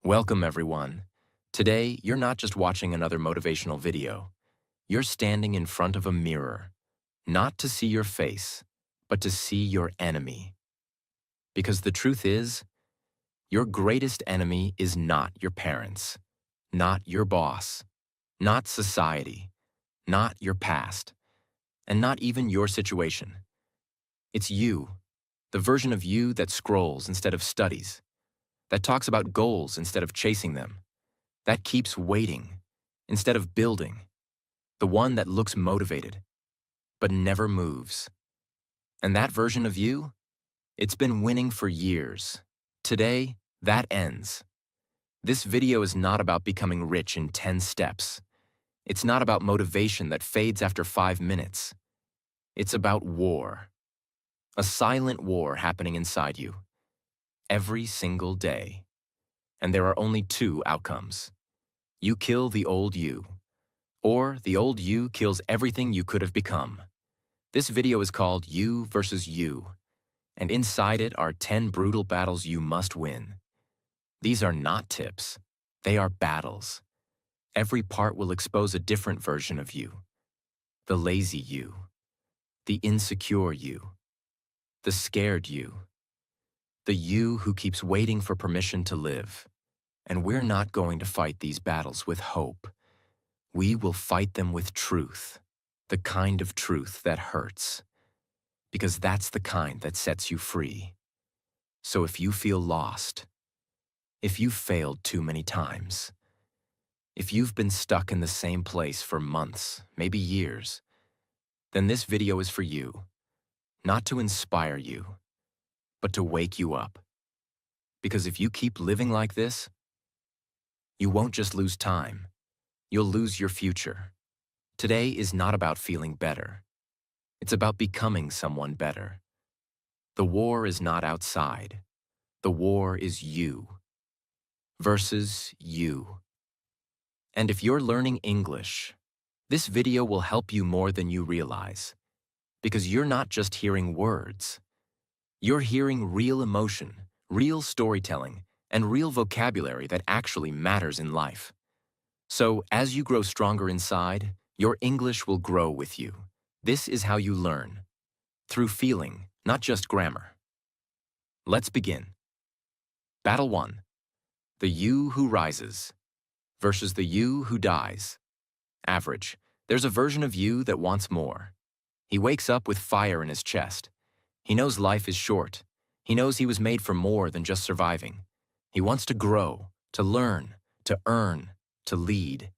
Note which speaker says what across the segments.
Speaker 1: Welcome, everyone. Today, you're not just watching another motivational video. You're standing in front of a mirror, not to see your face, but to see your enemy. Because the truth is, your greatest enemy is not your parents, not your boss, not society, not your past, and not even your situation. It's you, the version of you that scrolls instead of studies, that talks about goals instead of chasing them, that keeps waiting instead of building, the one that looks motivated but never moves. And that version of you, it's been winning for years. Today, that ends. This video is not about becoming rich in 10 steps. It's not about motivation that fades after 5 minutes. It's about war. A silent war happening inside you, every single day. And there are only two outcomes. You kill the old you, or the old you kills everything you could have become. This video is called You versus You, and inside it are 10 brutal battles you must win. These are not tips, they are battles. Every part will expose a different version of you. The lazy you, the insecure you, the scared you, the you who keeps waiting for permission to live. And we're not going to fight these battles with hope. We will fight them with truth, the kind of truth that hurts, because that's the kind that sets you free. So if you feel lost, if you've failed too many times, if you've been stuck in the same place for months, maybe years, then this video is for you, not to inspire you, but to wake you up. Because if you keep living like this, you won't just lose time, you'll lose your future. Today is not about feeling better. It's about becoming someone better. The war is not outside. The war is you versus you. And if you're learning English, this video will help you more than you realize. Because you're not just hearing words. You're hearing real emotion, real storytelling, and real vocabulary that actually matters in life. So, as you grow stronger inside, your English will grow with you. This is how you learn. Through feeling, not just grammar. Let's begin. Battle 1. The you who rises versus the you who dies. Average. There's a version of you that wants more. He wakes up with fire in his chest. He knows life is short. He knows he was made for more than just surviving. He wants to grow, to learn, to earn, to lead.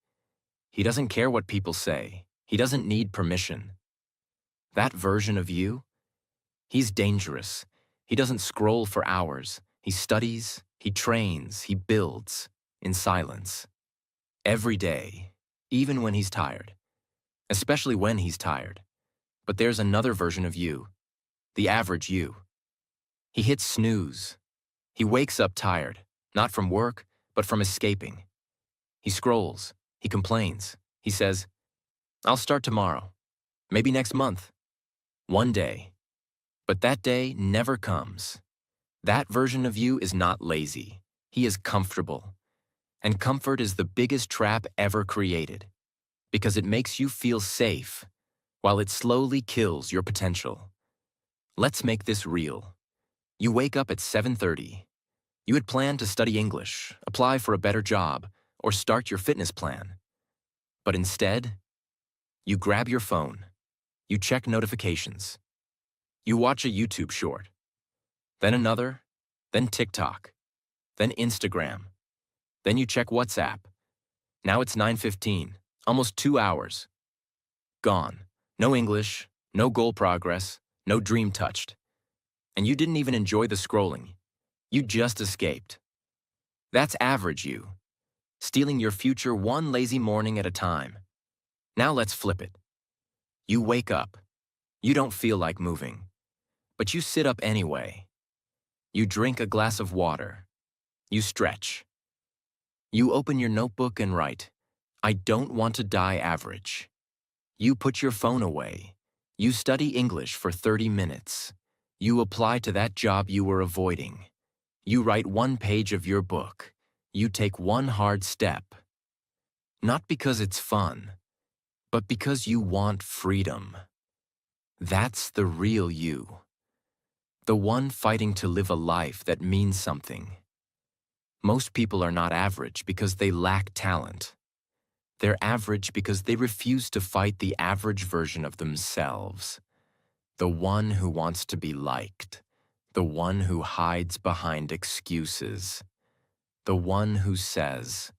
Speaker 1: He doesn't care what people say. He doesn't need permission. That version of you, he's dangerous. He doesn't scroll for hours. He studies, he trains, he builds in silence. Every day, even when he's tired. Especially when he's tired. But there's another version of you, the average you. He hits snooze. He wakes up tired, not from work, but from escaping. He scrolls. He complains. He says, I'll start tomorrow. Maybe next month. One day. But that day never comes. That version of you is not lazy. He is comfortable. And comfort is the biggest trap ever created. Because it makes you feel safe, while it slowly kills your potential. Let's make this real. You wake up at 7:30. You had planned to study English, apply for a better job, or start your fitness plan. But instead, you grab your phone, you check notifications, you watch a YouTube short, then another, then TikTok, then Instagram, then you check WhatsApp. Now it's 9:15, almost 2 hours. Gone. No English, no goal progress, no dream touched. And you didn't even enjoy the scrolling. You just escaped. That's average you. Stealing your future one lazy morning at a time. Now let's flip it. You wake up. You don't feel like moving. But you sit up anyway. You drink a glass of water. You stretch. You open your notebook and write, I don't want to die average. You put your phone away. You study English for 30 minutes. You apply to that job you were avoiding. You write one page of your book. You take one hard step, not because it's fun, but because you want freedom. That's the real you, the one fighting to live a life that means something. Most people are not average because they lack talent. They're average because they refuse to fight the average version of themselves, the one who wants to be liked, the one who hides behind excuses, the one who says,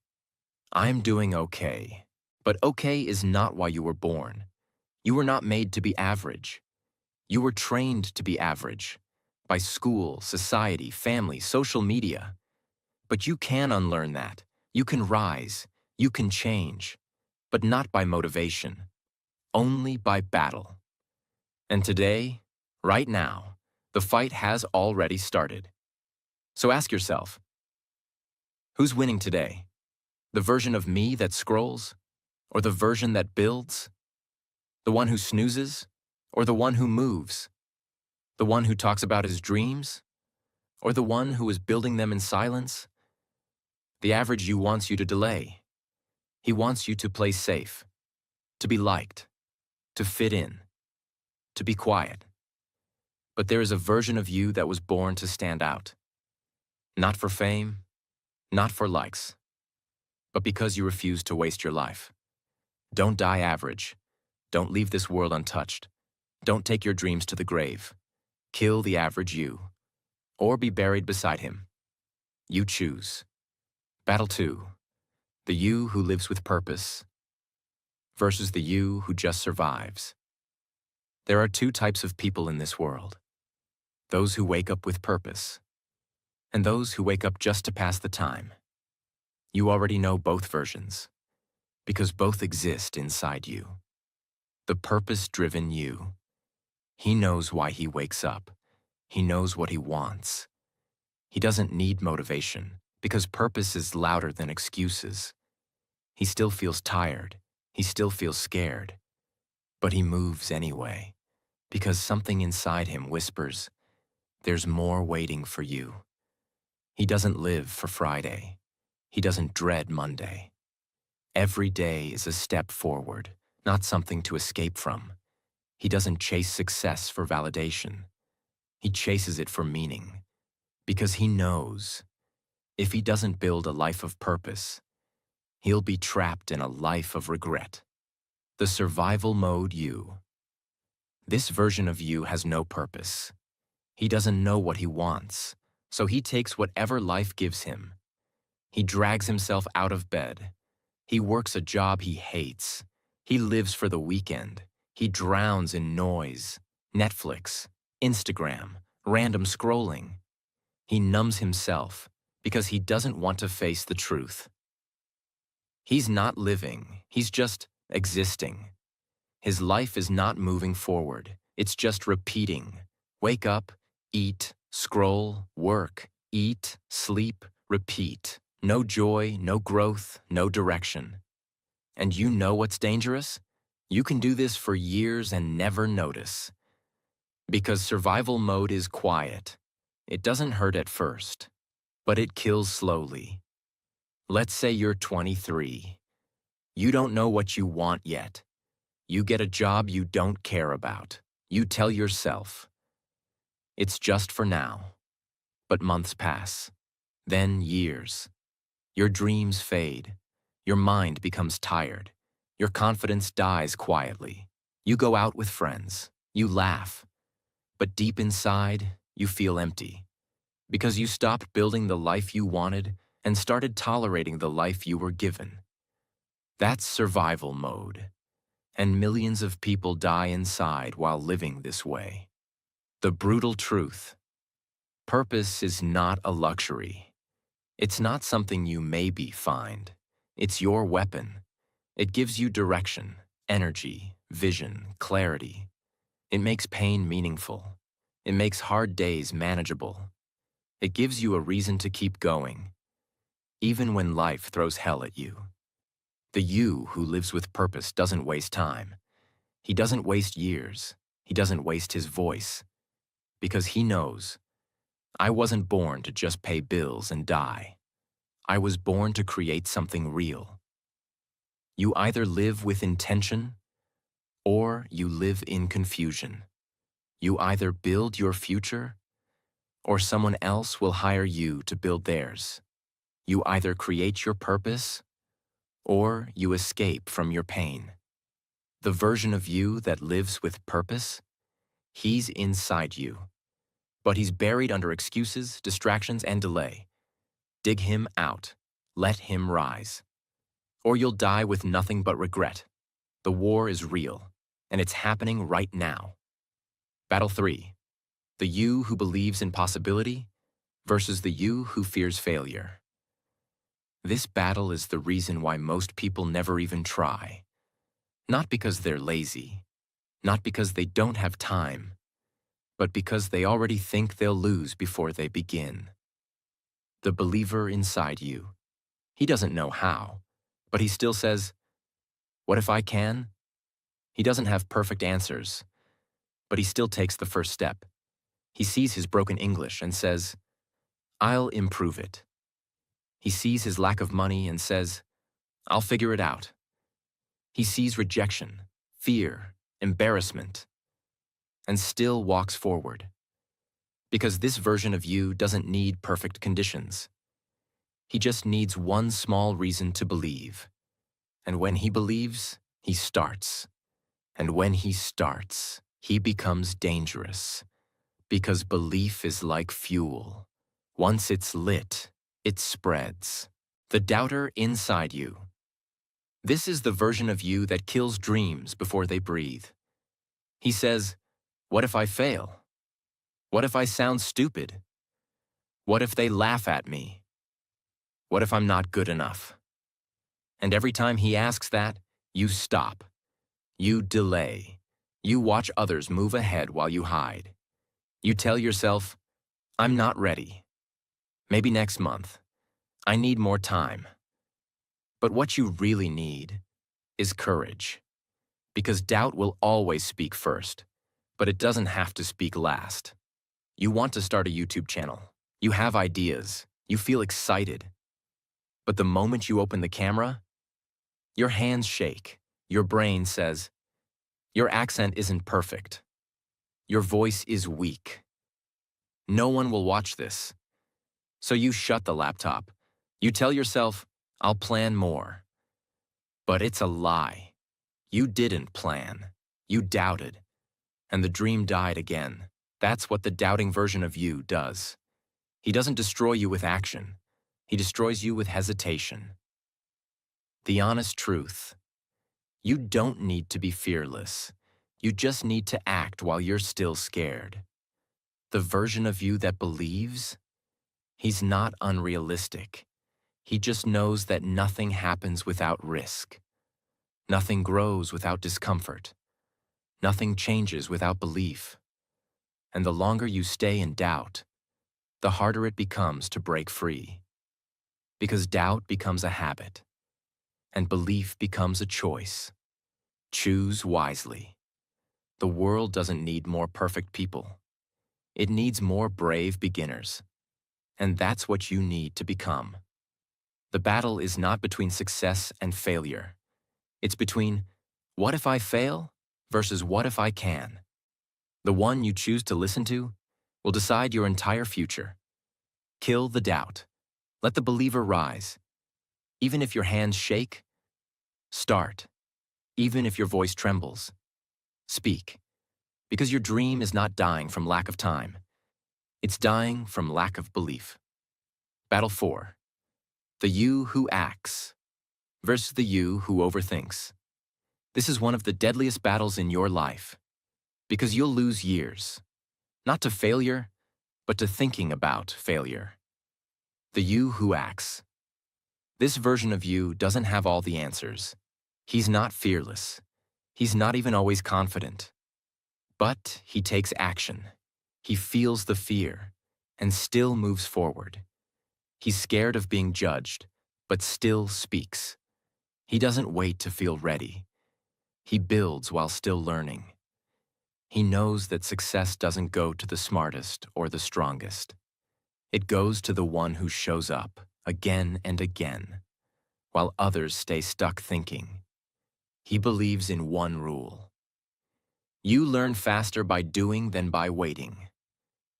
Speaker 1: "I'm doing okay." But okay is not why you were born. You were not made to be average. You were trained to be average by school, society, family, social media. But you can unlearn that. You can rise. You can change. But not by motivation. Only by battle. And today, right now, the fight has already started. So ask yourself, who's winning today? The version of me that scrolls? Or the version that builds? The one who snoozes? Or the one who moves? The one who talks about his dreams? Or the one who is building them in silence? The average you wants you to delay. He wants you to play safe, to be liked, to fit in, to be quiet. But there is a version of you that was born to stand out. Not for fame, not for likes, but because you refuse to waste your life. Don't die average. Don't leave this world untouched. Don't take your dreams to the grave. Kill the average you, or be buried beside him. You choose. Battle 2. The you who lives with purpose versus the you who just survives. There are two types of people in this world. Those who wake up with purpose, and those who wake up just to pass the time. You already know both versions, because both exist inside you. The purpose-driven you. He knows why he wakes up. He knows what he wants. He doesn't need motivation, because purpose is louder than excuses. He still feels tired. He still feels scared. But he moves anyway, because something inside him whispers, there's more waiting for you. He doesn't live for Friday. He doesn't dread Monday. Every day is a step forward, not something to escape from. He doesn't chase success for validation. He chases it for meaning, because he knows if he doesn't build a life of purpose, he'll be trapped in a life of regret. The survival mode you. This version of you has no purpose. He doesn't know what he wants, so he takes whatever life gives him. He drags himself out of bed. He works a job he hates. He lives for the weekend. He drowns in noise, Netflix, Instagram, random scrolling. He numbs himself because he doesn't want to face the truth. He's not living, he's just existing. His life is not moving forward, it's just repeating. Wake up, eat, scroll, work, eat, sleep, repeat. No joy, no growth, no direction. And you know what's dangerous? You can do this for years and never notice. Because survival mode is quiet. It doesn't hurt at first, but it kills slowly. Let's say you're 23. You don't know what you want yet. You get a job you don't care about. You tell yourself, it's just for now. But months pass, then years. Your dreams fade. Your mind becomes tired. Your confidence dies quietly. You go out with friends. You laugh. But deep inside, you feel empty. Because you stopped building the life you wanted and started tolerating the life you were given. That's survival mode. And millions of people die inside while living this way. The brutal truth. Purpose is not a luxury. It's not something you maybe find. It's your weapon. It gives you direction, energy, vision, clarity. It makes pain meaningful. It makes hard days manageable. It gives you a reason to keep going, even when life throws hell at you. The you who lives with purpose doesn't waste time. He doesn't waste years. He doesn't waste his voice. Because he knows, I wasn't born to just pay bills and die. I was born to create something real. You either live with intention or you live in confusion. You either build your future or someone else will hire you to build theirs. You either create your purpose or you escape from your pain. The version of you that lives with purpose, he's inside you. But he's buried under excuses, distractions, and delay. Dig him out. Let him rise. Or you'll die with nothing but regret. The war is real, and it's happening right now. Battle 3. The you who believes in possibility versus the you who fears failure. This battle is the reason why most people never even try. Not because they're lazy, not because they don't have time, but because they already think they'll lose before they begin. The believer inside you. He doesn't know how, but he still says, "What if I can?" He doesn't have perfect answers, but he still takes the first step. He sees his broken English and says, "I'll improve it." He sees his lack of money and says, "I'll figure it out." He sees rejection, fear, embarrassment, and still walks forward. Because this version of you doesn't need perfect conditions. He just needs one small reason to believe. And when he believes, he starts. And when he starts, he becomes dangerous. Because belief is like fuel. Once it's lit, it spreads. The doubter inside you. This is the version of you that kills dreams before they breathe. He says, "What if I fail? What if I sound stupid? What if they laugh at me? What if I'm not good enough?" And every time he asks that, you stop. You delay. You watch others move ahead while you hide. You tell yourself, "I'm not ready. Maybe next month. I need more time." But what you really need is courage. Because doubt will always speak first, but it doesn't have to speak last. You want to start a YouTube channel. You have ideas. You feel excited. But the moment you open the camera, your hands shake. Your brain says, "Your accent isn't perfect. Your voice is weak. No one will watch this." So you shut the laptop. You tell yourself, "I'll plan more." But it's a lie. You didn't plan. You doubted. And the dream died again. That's what the doubting version of you does. He doesn't destroy you with action. He destroys you with hesitation. The honest truth. You don't need to be fearless. You just need to act while you're still scared. The version of you that believes, he's not unrealistic. He just knows that nothing happens without risk. Nothing grows without discomfort. Nothing changes without belief. And the longer you stay in doubt, the harder it becomes to break free. Because doubt becomes a habit, and belief becomes a choice. Choose wisely. The world doesn't need more perfect people. It needs more brave beginners. And that's what you need to become. The battle is not between success and failure. It's between "what if I fail" versus "what if I can." The one you choose to listen to will decide your entire future. Kill the doubt. Let the believer rise. Even if your hands shake, start. Even if your voice trembles, speak. Because your dream is not dying from lack of time. It's dying from lack of belief. Battle 4. The you who acts versus the you who overthinks. This is one of the deadliest battles in your life. Because you'll lose years. Not to failure, but to thinking about failure. The you who acts. This version of you doesn't have all the answers. He's not fearless. He's not even always confident. But he takes action. He feels the fear and still moves forward. He's scared of being judged, but still speaks. He doesn't wait to feel ready. He builds while still learning. He knows that success doesn't go to the smartest or the strongest. It goes to the one who shows up again and again, while others stay stuck thinking. He believes in one rule. You learn faster by doing than by waiting.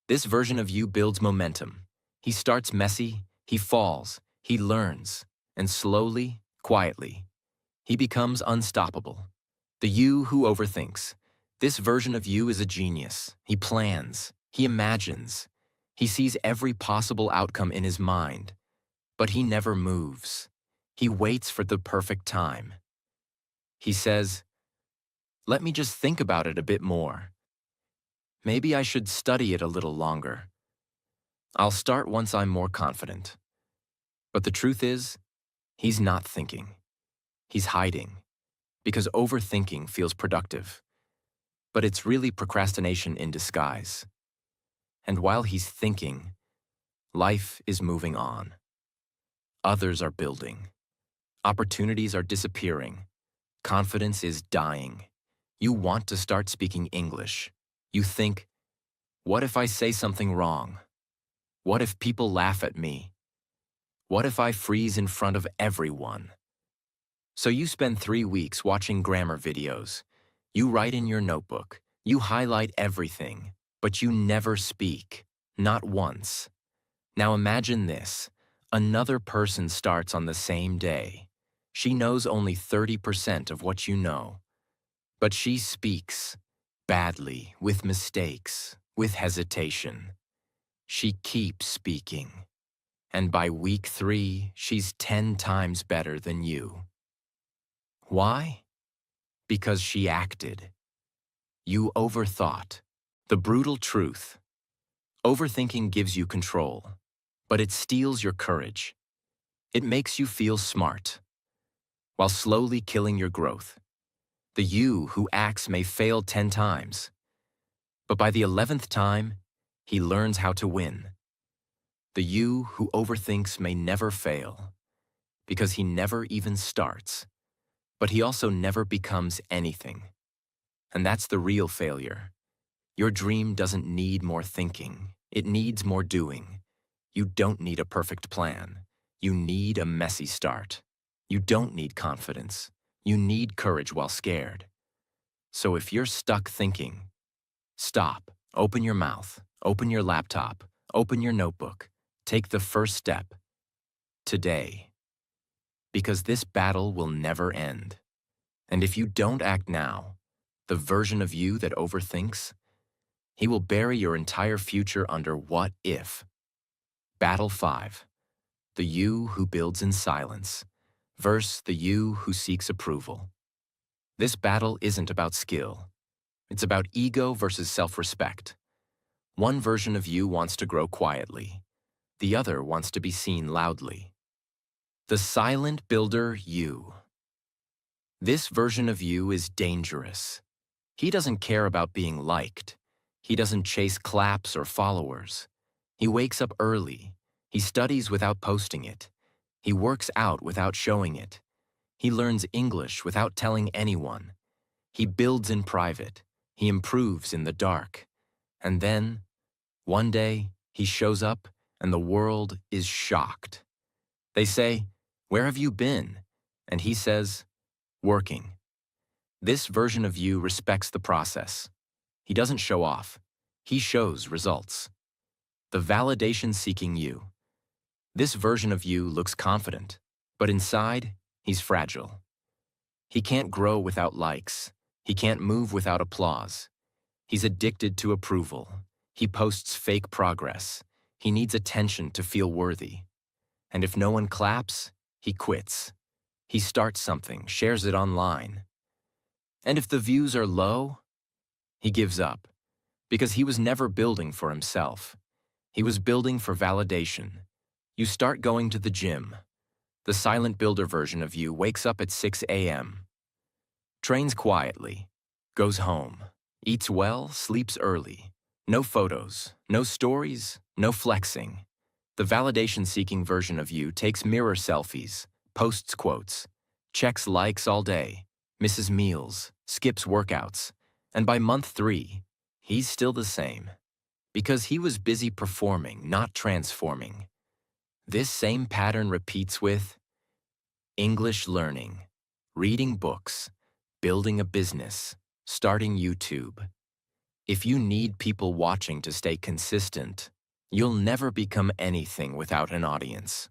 Speaker 1: This version of you builds momentum. He starts messy, he falls, he learns, and slowly, quietly, he becomes unstoppable. The you who overthinks. This version of you is a genius. He plans, he imagines, he sees every possible outcome in his mind, but he never moves. He waits for the perfect time. He says, "Let me just think about it a bit more. Maybe I should study it a little longer. I'll start once I'm more confident." But the truth is, he's not thinking. He's hiding, because overthinking feels productive. But it's really procrastination in disguise. And while he's thinking, life is moving on. Others are building. Opportunities are disappearing. Confidence is dying. You want to start speaking English. You think, what if I say something wrong? What if people laugh at me? What if I freeze in front of everyone? So you spend 3 weeks watching grammar videos. You write in your notebook. You highlight everything, but you never speak. Not once. Now imagine this. Another person starts on the same day. She knows only 30% of what you know. But she speaks. Badly, with mistakes, with hesitation. She keeps speaking. And by week 3, she's 10 times better than you. Why? Because she acted. You overthought. The brutal truth. Overthinking gives you control, but it steals your courage. It makes you feel smart, while slowly killing your growth. The you who acts may fail 10 times, but by the 11th time, he learns how to win. The you who overthinks may never fail, because he never even starts, but he also never becomes anything. And that's the real failure. Your dream doesn't need more thinking. It needs more doing. You don't need a perfect plan. You need a messy start. You don't need confidence. You need courage while scared. So if you're stuck thinking, stop, open your mouth, open your laptop, open your notebook, take the first step today. Because this battle will never end. And if you don't act now, the version of you that overthinks, he will bury your entire future under what if. Battle 5. The you who builds in silence versus the you who seeks approval. This battle isn't about skill. It's about ego versus self-respect. One version of you wants to grow quietly. The other wants to be seen loudly. The silent builder you. This version of you is dangerous. He doesn't care about being liked. He doesn't chase claps or followers. He wakes up early. He studies without posting it. He works out without showing it. He learns English without telling anyone. He builds in private. He improves in the dark. And then, one day, he shows up and the world is shocked. They say, "Where have you been?" And he says, "Working." This version of you respects the process. He doesn't show off. He shows results. The validation-seeking you. This version of you looks confident, but inside, he's fragile. He can't grow without likes. He can't move without applause. He's addicted to approval. He posts fake progress. He needs attention to feel worthy. And if no one claps, he quits. He starts something, shares it online. And if the views are low, he gives up. Because he was never building for himself. He was building for validation. You start going to the gym. The silent builder version of you wakes up at 6 a.m., trains quietly, goes home, eats well, sleeps early. No photos, no stories, no flexing. The validation-seeking version of you takes mirror selfies, posts quotes, checks likes all day, misses meals, skips workouts, and by month 3, he's still the same. Because he was busy performing, not transforming. This same pattern repeats with English learning, reading books, building a business, starting YouTube. If you need people watching to stay consistent, you'll never become anything without an audience.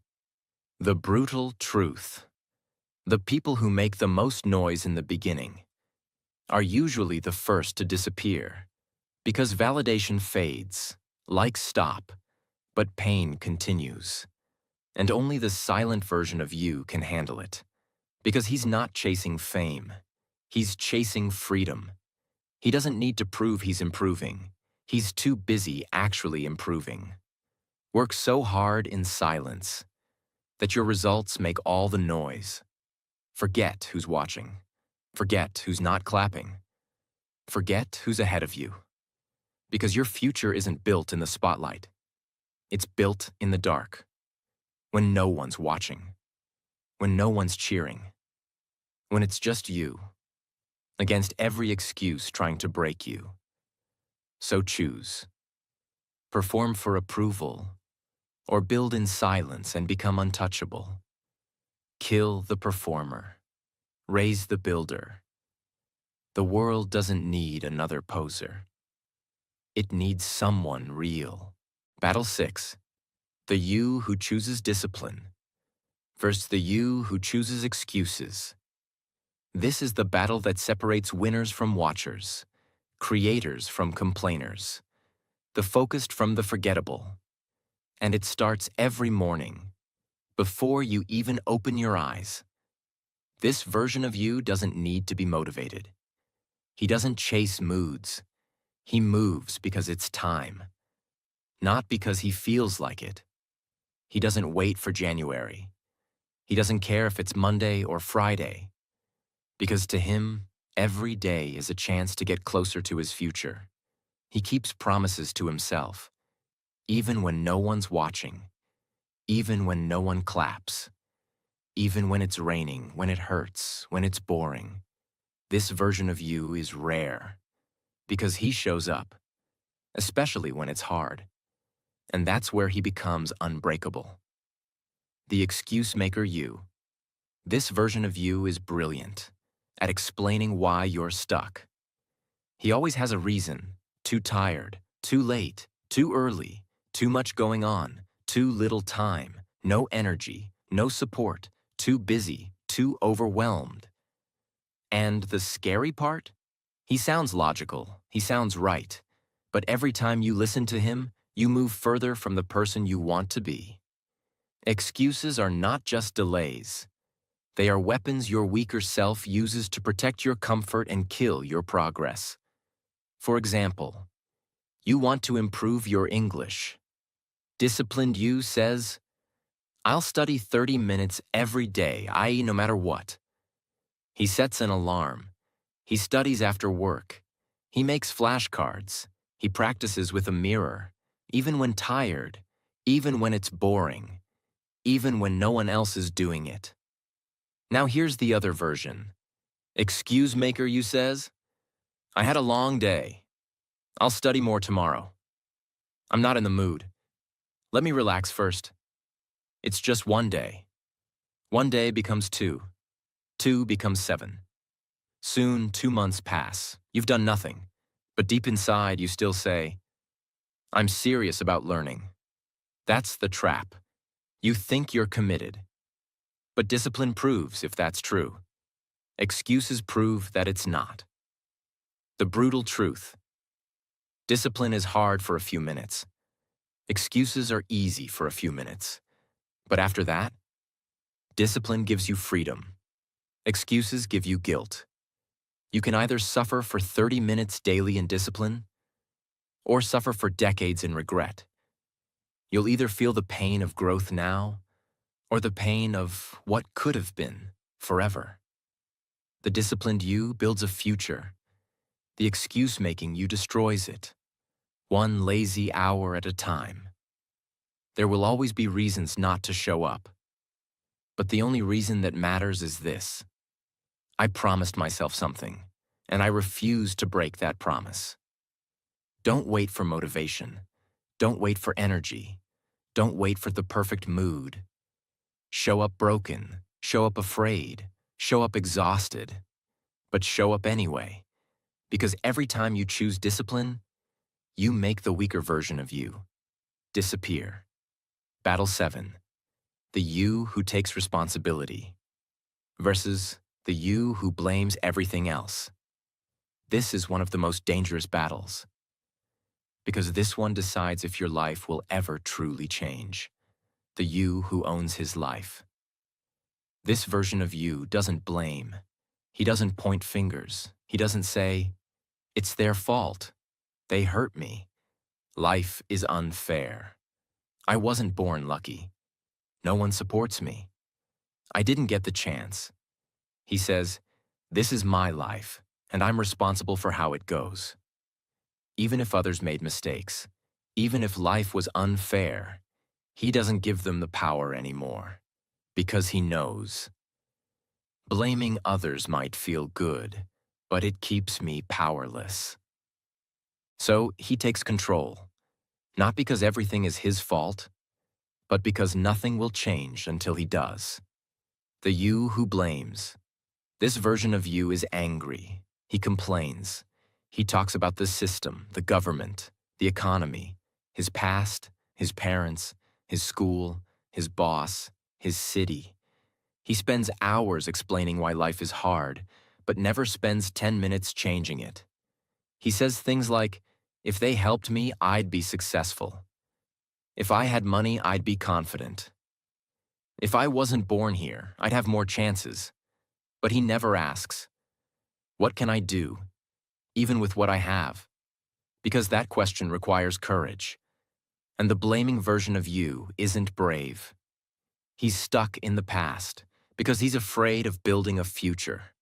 Speaker 1: The brutal truth. The people who make the most noise in the beginning are usually the first to disappear because validation fades, likes stop, but pain continues. And only the silent version of you can handle it because he's not chasing fame. He's chasing freedom. He doesn't need to prove he's improving. He's too busy actually improving. Work so hard in silence that your results make all the noise. Forget who's watching. Forget who's not clapping. Forget who's ahead of you. Because your future isn't built in the spotlight. It's built in the dark. When no one's watching. When no one's cheering. When it's just you. Against every excuse trying to break you. So choose. Perform for approval, or build in silence and become untouchable. Kill the performer. Raise the builder. The world doesn't need another poser. It needs someone real. Battle 6. The you who chooses discipline versus the you who chooses excuses. This is the battle that separates winners from watchers, creators from complainers, the focused from the forgettable. And it starts every morning, before you even open your eyes. This version of you doesn't need to be motivated. He doesn't chase moods. He moves because it's time, not because he feels like it. He doesn't wait for January. He doesn't care if it's Monday or Friday, because to him, every day is a chance to get closer to his future. He keeps promises to himself, even when no one's watching, even when no one claps, even when it's raining, when it hurts, when it's boring. This version of you is rare, because he shows up, especially when it's hard. And that's where he becomes unbreakable. The excuse maker you. This version of you is brilliant at explaining why you're stuck. He always has a reason. Too tired, too late, too early, too much going on, too little time, no energy, no support, too busy, too overwhelmed. And the scary part? He sounds logical, he sounds right, but every time you listen to him, you move further from the person you want to be. Excuses are not just delays. They are weapons your weaker self uses to protect your comfort and kill your progress. For example, you want to improve your English. Disciplined you says, I'll study 30 minutes every day, i.e. no matter what. He sets an alarm. He studies after work. He makes flashcards. He practices with a mirror, even when tired, even when it's boring, even when no one else is doing it. Now here's the other version. Excuse maker you says, I had a long day. I'll study more tomorrow. I'm not in the mood. Let me relax first. It's just one day. One day becomes 2. 2 becomes 7. Soon 2 months pass. You've done nothing. But deep inside you still say, I'm serious about learning. That's the trap. You think you're committed. But discipline proves if that's true. Excuses prove that it's not. The brutal truth. Discipline is hard for a few minutes. Excuses are easy for a few minutes. But after that, discipline gives you freedom. Excuses give you guilt. You can either suffer for 30 minutes daily in discipline, or suffer for decades in regret. You'll either feel the pain of growth now, or the pain of what could have been forever. The disciplined you builds a future. The excuse-making you destroys it, one lazy hour at a time. There will always be reasons not to show up. But the only reason that matters is this. I promised myself something, and I refuse to break that promise. Don't wait for motivation. Don't wait for energy. Don't wait for the perfect mood. Show up broken, show up afraid, show up exhausted, but show up anyway. Because every time you choose discipline, you make the weaker version of you disappear. Battle 7. The you who takes responsibility versus the you who blames everything else. This is one of the most dangerous battles, because this one decides if your life will ever truly change. The you who owns his life. This version of you doesn't blame. He doesn't point fingers. He doesn't say, "It's their fault. They hurt me. Life is unfair. I wasn't born lucky. No one supports me. I didn't get the chance." He says, "This is my life, and I'm responsible for how it goes." Even if others made mistakes, even if life was unfair, he doesn't give them the power anymore, because he knows. Blaming others might feel good, but it keeps me powerless. So he takes control, not because everything is his fault, but because nothing will change until he does. The you who blames. This version of you is angry. He complains. He talks about the system, the government, the economy, his past, his parents, his school, his boss, his city. He spends hours explaining why life is hard, but never spends 10 minutes changing it. He says things like, "If they helped me, I'd be successful. If I had money, I'd be confident. If I wasn't born here, I'd have more chances." But he never asks, "What can I do, even with what I have?" Because that question requires courage. And the blaming version of you isn't brave. He's stuck in the past because he's afraid of building a future.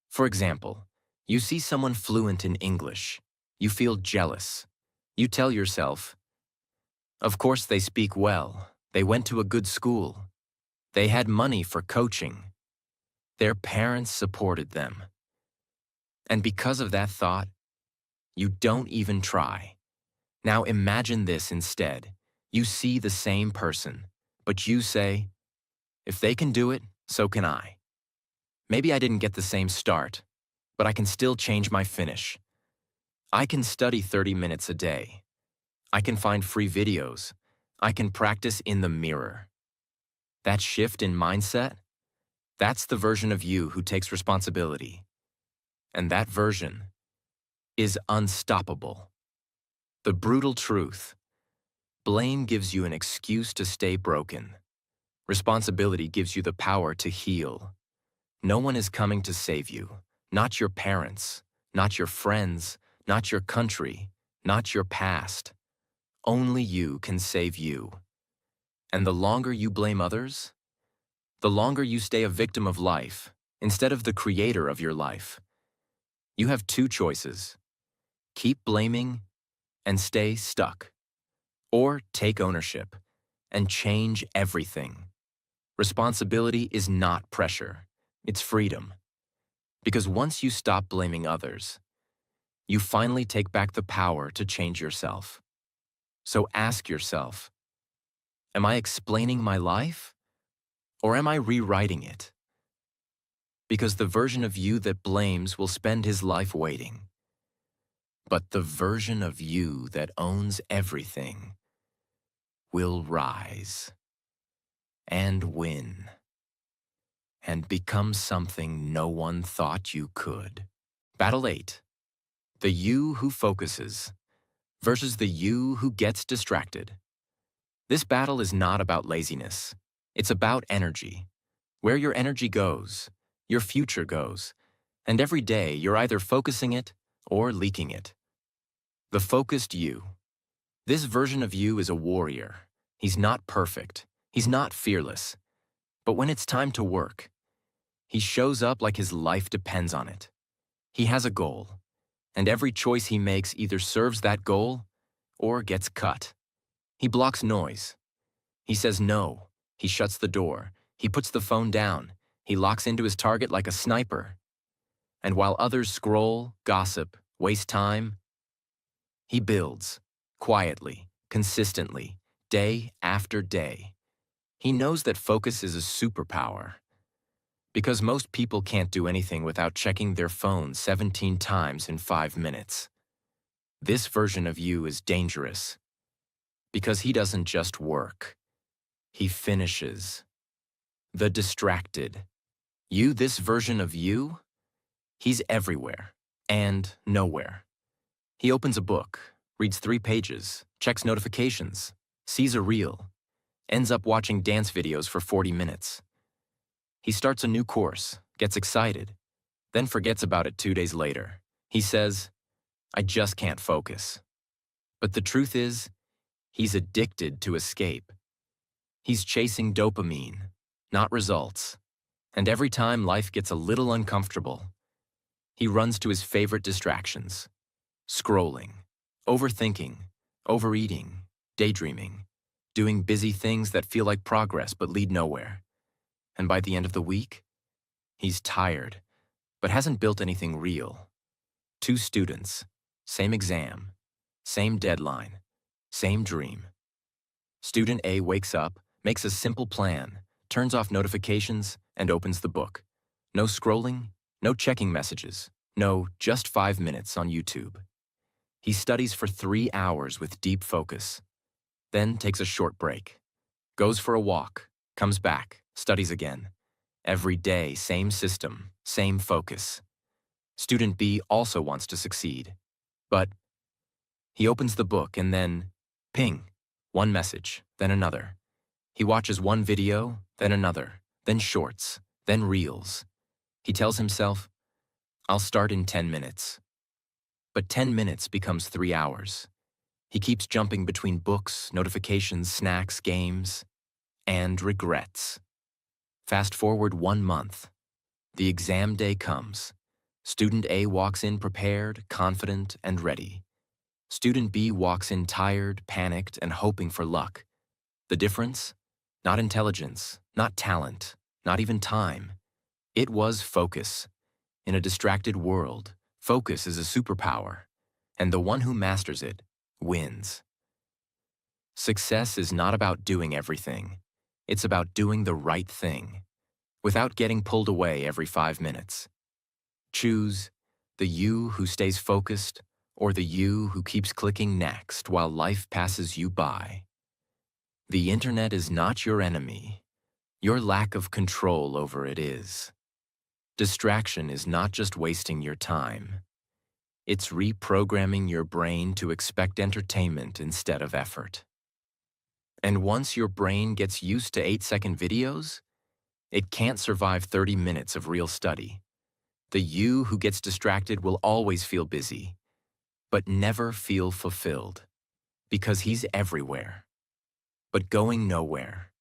Speaker 1: For example, you see someone fluent in English. You feel jealous. You tell yourself, "Of course they speak well. They went to a good school. They had money for coaching. Their parents supported them." And because of that thought, you don't even try. Now imagine this instead. You see the same person, but you say, "If they can do it, so can I. Maybe I didn't get the same start, but I can still change my finish. I can study 30 minutes a day. I can find free videos. I can practice in the mirror." That shift in mindset, that's the version of you who takes responsibility. And that version is unstoppable. The brutal truth: blame gives you an excuse to stay broken. Responsibility gives you the power to heal. No one is coming to save you. Not your parents, not your friends, not your country, not your past. Only you can save you. And the longer you blame others, the longer you stay a victim of life instead of the creator of your life. You have two choices: keep blaming and stay stuck, or take ownership and change everything. Responsibility is not pressure, it's freedom. Because once you stop blaming others, you finally take back the power to change yourself. So ask yourself, am I explaining my life, or am I rewriting it? Because the version of you that blames will spend his life waiting. But the version of you that owns everything will rise and win and become something no one thought you could. Battle 8. The you who focuses versus the you who gets distracted. This battle is not about laziness. It's about energy. Where your energy goes, your future goes. And every day you're either focusing it or leaking it. The focused you. This version of you is a warrior. He's not perfect. He's not fearless. But when it's time to work, he shows up like his life depends on it. He has a goal, and every choice he makes either serves that goal or gets cut. He blocks noise. He says no. He shuts the door. He puts the phone down. He locks into his target like a sniper. And while others scroll, gossip, waste time, he builds, quietly, consistently, day after day. He knows that focus is a superpower. Because most people can't do anything without checking their phone 17 times in 5 minutes. This version of you is dangerous. Because he doesn't just work. He finishes. The distracted. This version of you, he's everywhere and nowhere. He opens a book, reads 3 pages, checks notifications, sees a reel, ends up watching dance videos for 40 minutes. He starts a new course, gets excited, then forgets about it 2 days later. He says, I just can't focus. But the truth is, he's addicted to escape. He's chasing dopamine, not results. And every time life gets a little uncomfortable, he runs to his favorite distractions. Scrolling, overthinking, overeating, daydreaming, doing busy things that feel like progress but lead nowhere. And by the end of the week, he's tired, but hasn't built anything real. 2 students, same exam, same deadline, same dream. Student A wakes up, makes a simple plan, turns off notifications, and opens the book. No scrolling, no checking messages, no just 5 minutes on YouTube. He studies for 3 hours with deep focus, then takes a short break, goes for a walk, comes back, studies again. Every day, same system, same focus. Student B also wants to succeed, but he opens the book and then, ping, one message, then another. He watches one video, then another, then shorts, then reels. He tells himself, I'll start in 10 minutes. But 10 minutes becomes 3 hours. He keeps jumping between books, notifications, snacks, games, and regrets. Fast forward 1 month. The exam day comes. Student A walks in prepared, confident, and ready. Student B walks in tired, panicked, and hoping for luck. The difference? Not intelligence, not talent, not even time. It was focus. In a distracted world, focus is a superpower, and the one who masters it wins. Success is not about doing everything. It's about doing the right thing, without getting pulled away every 5 minutes. Choose the you who stays focused or the you who keeps clicking next while life passes you by. The internet is not your enemy. Your lack of control over it is. Distraction is not just wasting your time. It's reprogramming your brain to expect entertainment instead of effort. And once your brain gets used to 8-second videos, it can't survive 30 minutes of real study. The you who gets distracted will always feel busy, but never feel fulfilled, because he's everywhere, but going nowhere.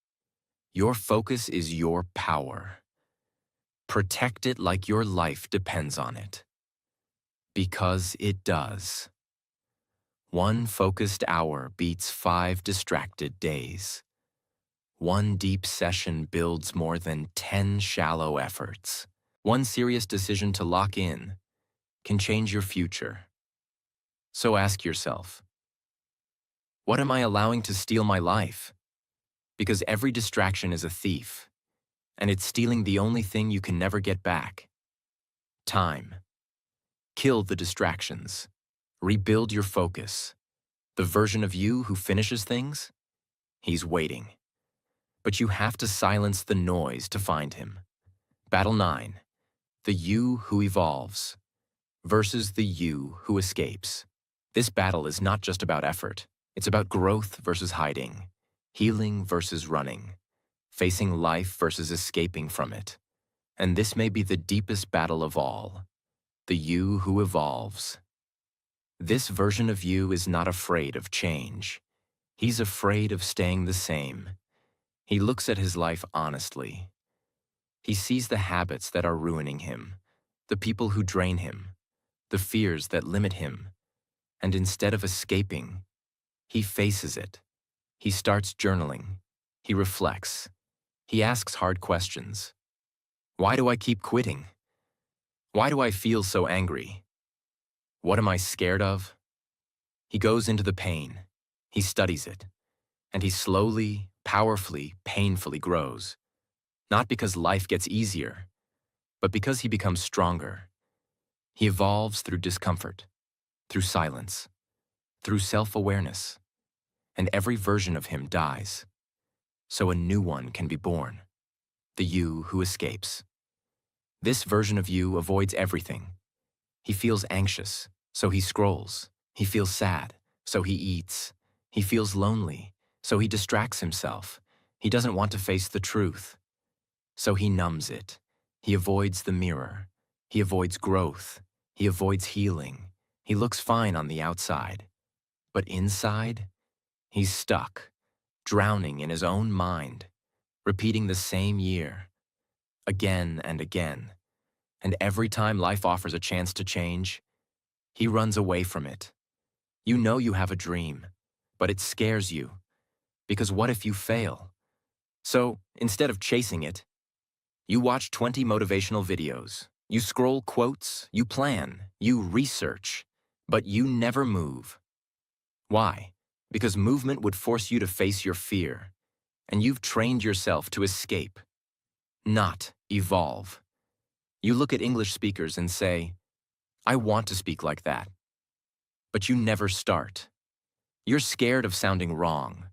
Speaker 1: Your focus is your power. Protect it like your life depends on it. Because it does. 1 focused hour beats 5 distracted days. 1 deep session builds more than 10 shallow efforts. 1 serious decision to lock in can change your future. So ask yourself, what am I allowing to steal my life? Because every distraction is a thief, and it's stealing the only thing you can never get back: time. Kill the distractions. Rebuild your focus. The version of you who finishes things? He's waiting. But you have to silence the noise to find him. Battle 9. The you who evolves versus the you who escapes. This battle is not just about effort. It's about growth versus hiding, healing versus running, facing life versus escaping from it. And this may be the deepest battle of all, the you who evolves. This version of you is not afraid of change. He's afraid of staying the same. He looks at his life honestly. He sees the habits that are ruining him, the people who drain him, the fears that limit him, and instead of escaping, he faces it. He starts journaling. He reflects. He asks hard questions. Why do I keep quitting? Why do I feel so angry? What am I scared of? He goes into the pain. He studies it. And he slowly, powerfully, painfully grows. Not because life gets easier, but because he becomes stronger. He evolves through discomfort, through silence, through self-awareness. And every version of him dies, so a new one can be born, the you who escapes. This version of you avoids everything. He feels anxious, so he scrolls. He feels sad, so he eats. He feels lonely, so he distracts himself. He doesn't want to face the truth, so he numbs it. He avoids the mirror. He avoids growth. He avoids healing. He looks fine on the outside, but inside, he's stuck, drowning in his own mind, repeating the same year, again and again. And every time life offers a chance to change, he runs away from it. You know you have a dream, but it scares you, because what if you fail? So, instead of chasing it, you watch 20 motivational videos, you scroll quotes, you plan, you research, but you never move. Why? Because movement would force you to face your fear, and you've trained yourself to escape, not evolve. You look at English speakers and say, I want to speak like that. But you never start. You're scared of sounding wrong.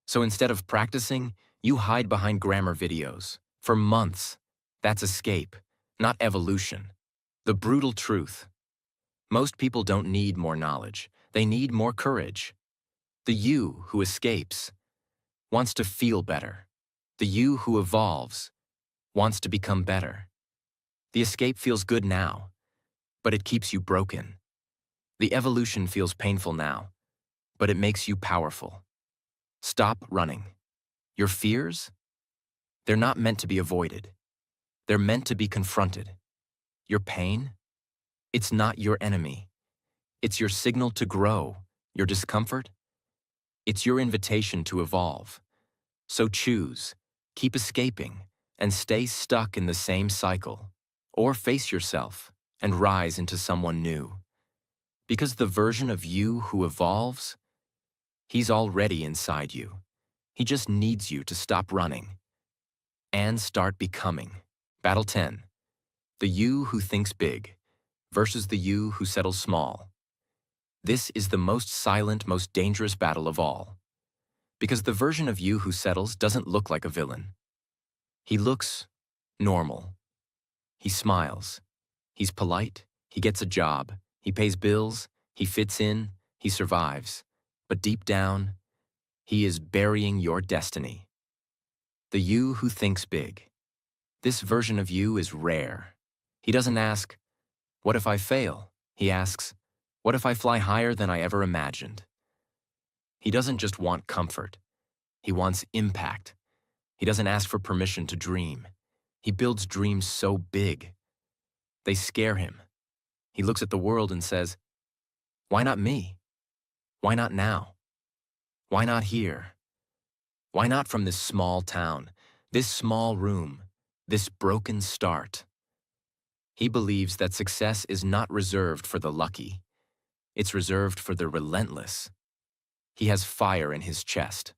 Speaker 1: So instead of practicing, you hide behind grammar videos. For months. That's escape, not evolution. The brutal truth. Most people don't need more knowledge. They need more courage. The you who escapes wants to feel better. The you who evolves wants to become better. The escape feels good now, but it keeps you broken. The evolution feels painful now, but it makes you powerful. Stop running. Your fears? They're not meant to be avoided. They're meant to be confronted. Your pain? It's not your enemy. It's your signal to grow. Your discomfort? It's your invitation to evolve. So choose, keep escaping, and stay stuck in the same cycle. Or face yourself and rise into someone new. Because the version of you who evolves, he's already inside you. He just needs you to stop running and start becoming. Battle 10. The you who thinks big versus the you who settles small. This is the most silent, most dangerous battle of all. Because the version of you who settles doesn't look like a villain. He looks normal. He smiles. He's polite. He gets a job. He pays bills. He fits in. He survives. But deep down, he is burying your destiny. The you who thinks big. This version of you is rare. He doesn't ask, what if I fail? He asks, what if I fly higher than I ever imagined? He doesn't just want comfort. He wants impact. He doesn't ask for permission to dream. He builds dreams so big. They scare him. He looks at the world and says, why not me? Why not now? Why not here? Why not from this small town, this small room, this broken start? He believes that success is not reserved for the lucky. It's reserved for the relentless. He has fire in his chest.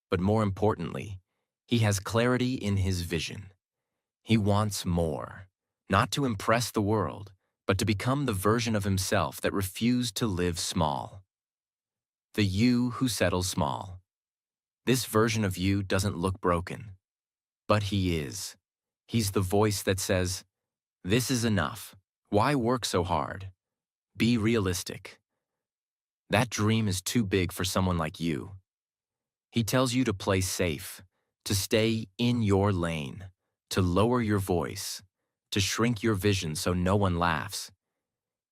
Speaker 1: But more importantly, he has clarity in his vision. He wants more, not to impress the world, but to become the version of himself that refused to live small. The you who settles small. This version of you doesn't look broken, but he is. He's the voice that says, this is enough. Why work so hard? Be realistic. That dream is too big for someone like you. He tells you to play safe, to stay in your lane, to lower your voice, to shrink your vision so no one laughs.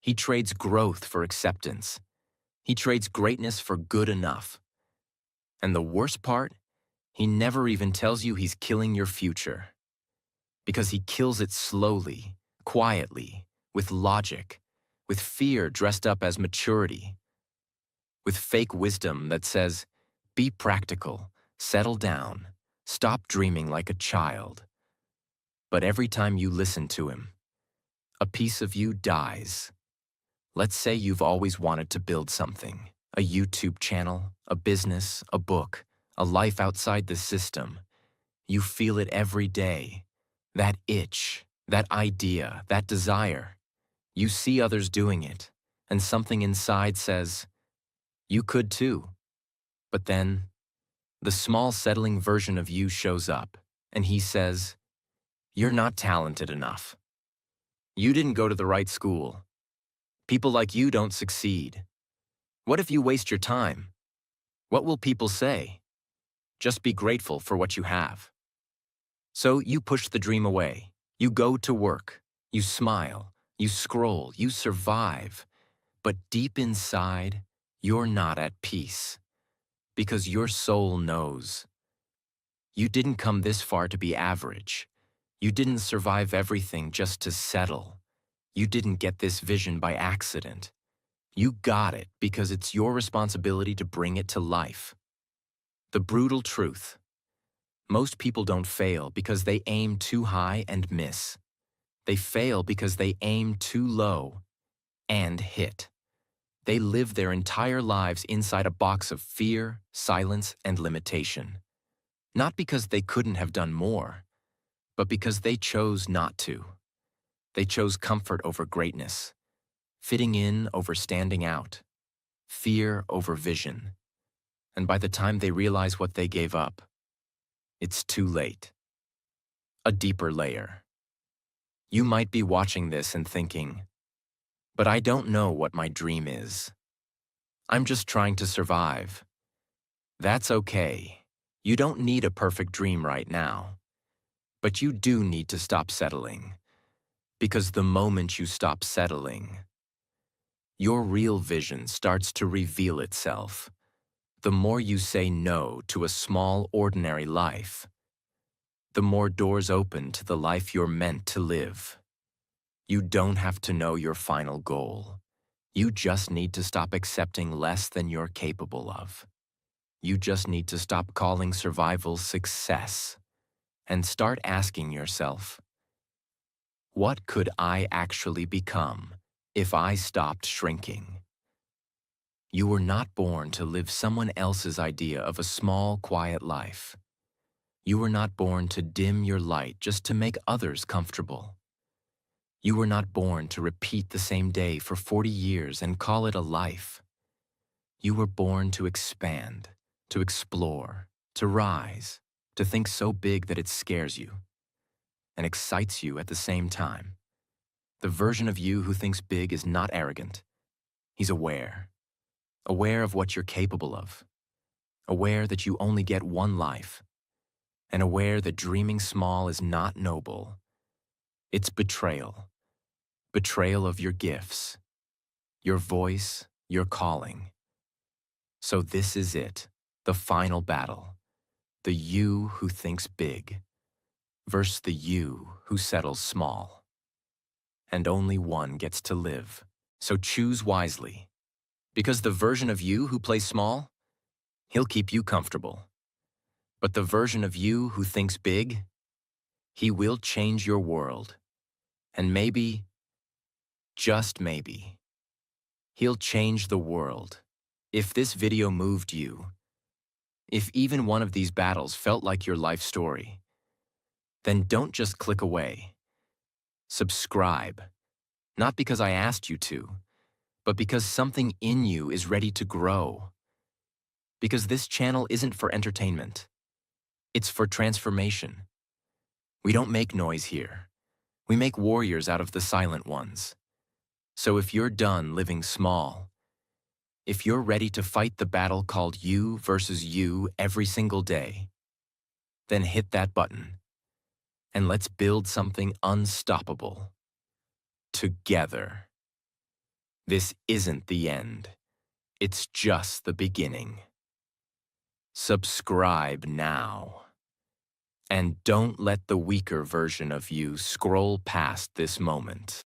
Speaker 1: He trades growth for acceptance. He trades greatness for good enough. And the worst part, he never even tells you he's killing your future. Because he kills it slowly, quietly, with logic, with fear dressed up as maturity, with fake wisdom that says, be practical, settle down, stop dreaming like a child. But every time you listen to him, a piece of you dies. Let's say you've always wanted to build something, a YouTube channel, a business, a book, a life outside the system. You feel it every day. That itch, that idea, that desire. You see others doing it, and something inside says, you could too. But then, the small settling version of you shows up, and he says, you're not talented enough. You didn't go to the right school. People like you don't succeed. What if you waste your time? What will people say? Just be grateful for what you have. So you push the dream away. You go to work. You smile. You scroll. You survive. But deep inside, you're not at peace. Because your soul knows. You didn't come this far to be average. You didn't survive everything just to settle. You didn't get this vision by accident. You got it because it's your responsibility to bring it to life. The brutal truth. Most people don't fail because they aim too high and miss. They fail because they aim too low and hit. They live their entire lives inside a box of fear, silence, and limitation. Not because they couldn't have done more, but because they chose not to. They chose comfort over greatness, fitting in over standing out, fear over vision. And by the time they realize what they gave up, it's too late. A deeper layer. You might be watching this and thinking, but I don't know what my dream is. I'm just trying to survive. That's okay. You don't need a perfect dream right now. But you do need to stop settling. Because the moment you stop settling, your real vision starts to reveal itself. The more you say no to a small, ordinary life, the more doors open to the life you're meant to live. You don't have to know your final goal. You just need to stop accepting less than you're capable of. You just need to stop calling survival success and start asking yourself, what could I actually become if I stopped shrinking? You were not born to live someone else's idea of a small, quiet life. You were not born to dim your light just to make others comfortable. You were not born to repeat the same day for 40 years and call it a life. You were born to expand, to explore, to rise, to think so big that it scares you and excites you at the same time. The version of you who thinks big is not arrogant. He's aware of what you're capable of, aware that you only get one life, and aware that dreaming small is not noble. It's betrayal. Betrayal of your gifts, your voice, your calling. So this is it, the final battle. The you who thinks big versus the you who settles small. And only one gets to live. So choose wisely. Because the version of you who plays small, he'll keep you comfortable. But the version of you who thinks big, he will change your world. And maybe, just maybe, he'll change the world. If this video moved you, if even one of these battles felt like your life story, then don't just click away. Subscribe. Not because I asked you to, but because something in you is ready to grow. Because this channel isn't for entertainment. It's for transformation. We don't make noise here. We make warriors out of the silent ones. So if you're done living small, if you're ready to fight the battle called you versus you every single day, then hit that button and let's build something unstoppable. Together. This isn't the end. It's just the beginning. Subscribe now. And don't let the weaker version of you scroll past this moment.